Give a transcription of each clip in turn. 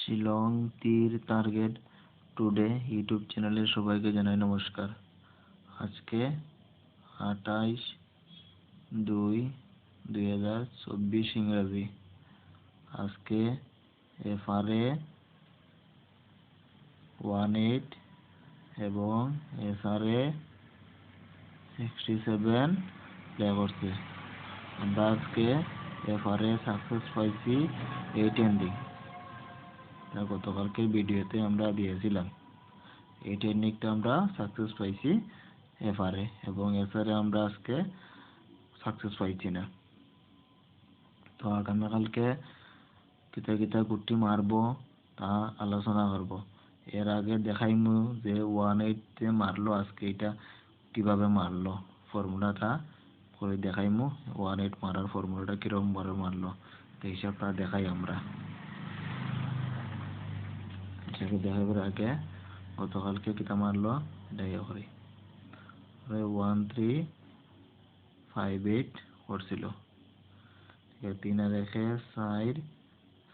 শিলং তীর target today YouTube চ্যানেলের সবাইকে জানাই নমস্কার। আজকে 28/2/2024 ইংরাজি। আজকে FRA 18 এবং SRA 67 প্লে করছে। আমরা আজকে FRA সাকসেস পাইছি 8 এন্ডিং। গতকালকের ভিডিওতে আমরা দিয়েছিলাম 8 এন্ডিংটা আমরা সাকসেস পাইছি FRA, এবং SRA আমরা আজকে সাকসেস পাইছি না। তো আগামীকালকে কিতা কিতা গুটি মারবো তা আলোচনা করব। এর আগে দেখাইমু যে 18 মারলো, আজকে এটা কিভাবে মারলো ফর্মুলাটা করে দেখাইমু। 18 মারার ফর্মুলাটা কিরকম ভাবে মারলো তো হিসাবটা দেখাই আমরা। হিসাবে দেখাবার আগে গতকালকে কিতা মারলো দেখা করি। 1358 করছিল। 3 আর 1 4,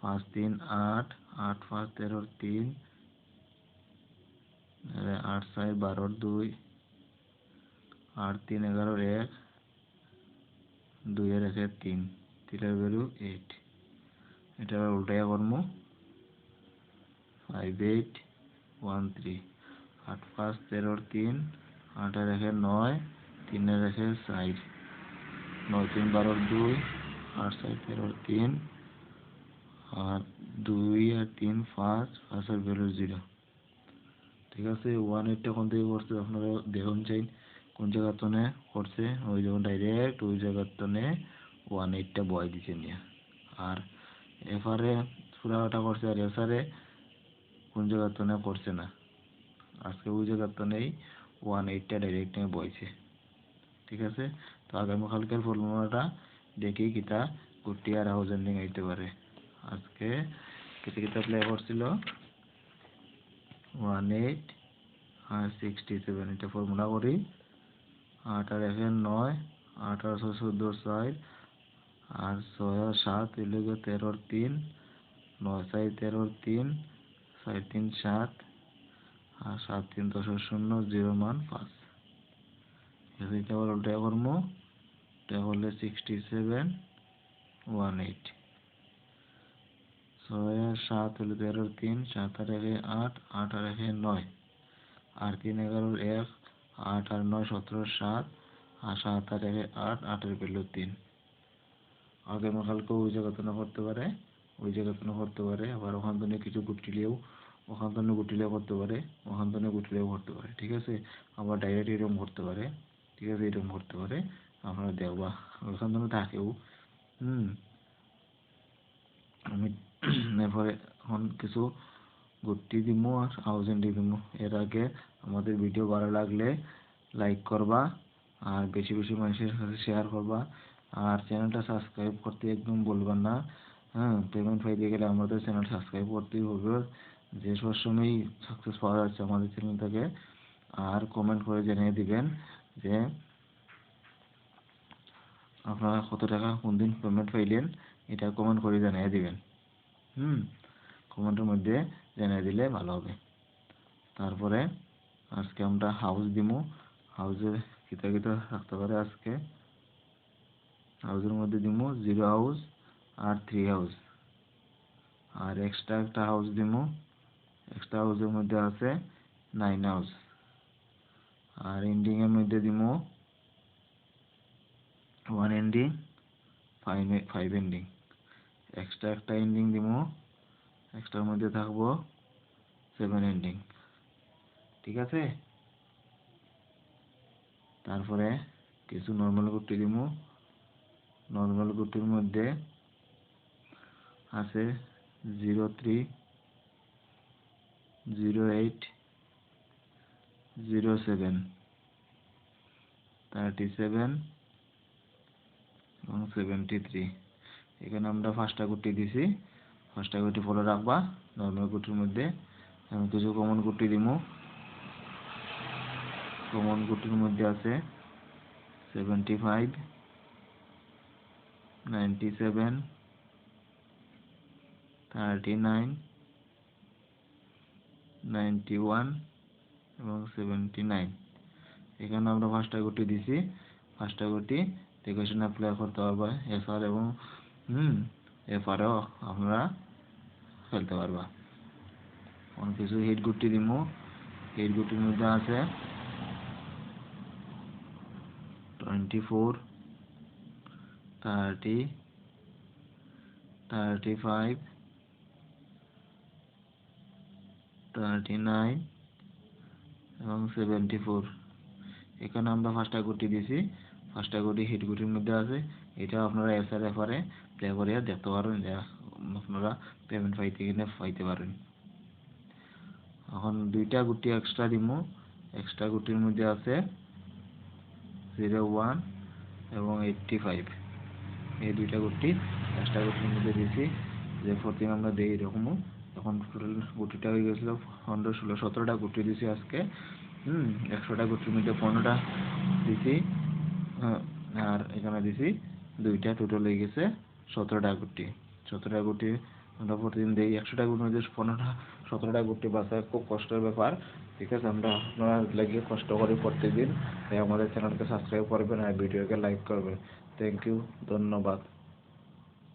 5 3 8, 8 5 13 3, 8 4 12 2, 8 3 11 1, 2 এর 1 3, 3 এর ভ্যালু 8। এটা আবার উল্টাইয়া করমু। 5813, 8 5 13 3, 8 এর 1 9, 3 এর 1 4, 9 3 12 2, 8 4 13 3, আর 2 আর 3 5, 5 এর ভ্যালু 0। ঠিক আছে, 18টা কোন থেকে করছে আপনারা দেখুন চাই কোন জায়গা তনে করছে। ওই যখন ডাইরেক্ট ওই জায়গার তনে 18টা বয় দিছে নিয়ে। আর FRA পুরাটা করছে, আর SRA কোন জায়গার তনে করছে না। আজকে ওই জায়গার তনেই 18টা ডাইরেক্ট নিয়ে বইছে। ঠিক আছে, তো আগামীকালকের ফর্মুলাটা দেখি কিতা গুটি আর হাউস এন্ডিং আইতে পারে। আজকে কিতা কিতা প্লে করছিল 18 আর 67, এটা ফর্মুলা করি। 8 আর 1 9, 8 আর 6 14 4, আর 6 আর 7 13 3, 9 4 13 3, 4 3 7, আর 7 3 10 0 0 মান 5। এটা আবার উল্টাই করবো। এটা হলে 67 18। 6 আর 7 হলো 13 3, 7 আর 1 8, 8 আর 1 9, আর 3 11 1, 8 আর 9 17 7, আর 7 আর 1 8, 8 এর ভ্যালু 3। আগামীকালকে ওই জায়গাতে না করতে পারে, ওই জায়গাতে না করতে পারে, আবার ওখান থেকে কিছু গুটিলেও ওখান থেকে গুটিলেও করতে পারে, ওখান থেকে গুটিলেও করতে পারে। ঠিক আছে, আবার ডাইরেক্ট এরকম করতে পারে। ঠিক আছে, এরকম করতে পারে, আপনারা দেখবা ওখান থেকে থাকেও। আমি এরপরে এখন কিছু গুটি দিমু আর হাউস এন্ডিং দিমু। এর আগে আমাদের ভিডিও ভালো লাগলে লাইক করবা, আর বেশি বেশি মানুষের সাথে শেয়ার করবা, আর চ্যানেলটা সাবস্ক্রাইব করতে একদম বলবেন না। পেমেন্ট পাইতে গেলে আমাদের চ্যানেল সাবস্ক্রাইব করতেই হবে, যে সবসময় সাকসেস পাওয়া যাচ্ছে আমাদের চ্যানেল থেকে। আর কমেন্ট করে জানিয়ে দিবেন যে আপনারা কত টাকা কোন দিন পেমেন্ট পাইলেন, এটা কমেন্ট করে জানিয়ে দিবেন। কমেন্টের মধ্যে জানিয়ে দিলে ভালো হবে। তারপরে আজকে আমরা হাউস দিমু। হাউসে কিতা কিতা থাকতে পারে আজকে। হাউসের মধ্যে দিমু 0 হাউস আর 3 হাউস, আর এক্সট্রা একটা হাউস দিমু। এক্সট্রা হাউসের মধ্যে আছে 9 হাউস, আর এন্ডিং এর মধ্যে দিমু 1 এন্ডিং 5 এন্ডিং। এক্সট্রা একটা এন্ডিং দিমু, এক্সট্রার মধ্যে থাকবো 7 এন্ডিং। ঠিক আছে, তারপরে কিছু নর্মাল গুটি দিমু। নর্মাল গুটির মধ্যে আছে 03, 08, 07, 37 এবং 73। এখানে আমরা 5টা গুটি দিছি, 5টা গুটি ফলো রাখবা নর্মাল গুটির মধ্যে। আমি কিছু কমন গুটি দিমু। কমন গুটির মধ্যে আছে 75, 97, 39, 91 এবং 79। এখানে আমরা পাঁচটা গুটি দিছি, পাঁচটা গুটি ইকুয়েশন অ্যাপ্লাই করতে পারবা। এসআর এবং এফআরও আপনারা খেলতে পারবা। অনেক কিছু হিট গুটি দিমু। হিট গুটির মধ্যে আছে 24, 30, 35, 39 এবং 74। এখানে আমরা পাঁচটা গুটি দিছি, পাঁচটা গুটি হিট গুটির মধ্যে আছে। এটা আপনারা এসআর এফআরে প্লে করিয়া দেখতে পারেন যে আপনারা পেমেন্ট পাইতে পারেন। এখন দুইটা গুটি এক্সট্রা দিমু। এক্সট্রা গুটির মধ্যে আছে 01 এবং 85। এই দুইটা গুটি এক্সট্রা গুটির মধ্যে দিছি। যে প্রতিদিন আমরা দেই এরকমও। এখন টোটাল গুটিটা হয়ে গেছিল 15, 16, 17টা গুটি দিছি আজকে। 100টা গুটির মধ্যে 15টা দিছি, আর এখানে দিছি দুইটা, টোটাল হয়ে গেছে 17টা গুটি। 17টা গুটি আমরা প্রতিদিন দেই। 100টা গুটির মধ্যে 17টা গুটি বাছা খুব কষ্টের ব্যাপার। ঠিক আছে, আপনারা লাগিয়ে কষ্ট করে প্রত্যেকদিন। তাই আমাদের চ্যানেলকে সাবস্ক্রাইব করবেন আর ভিডিওকে লাইক করবেন। থ্যাংক ইউ, ধন্যবাদ।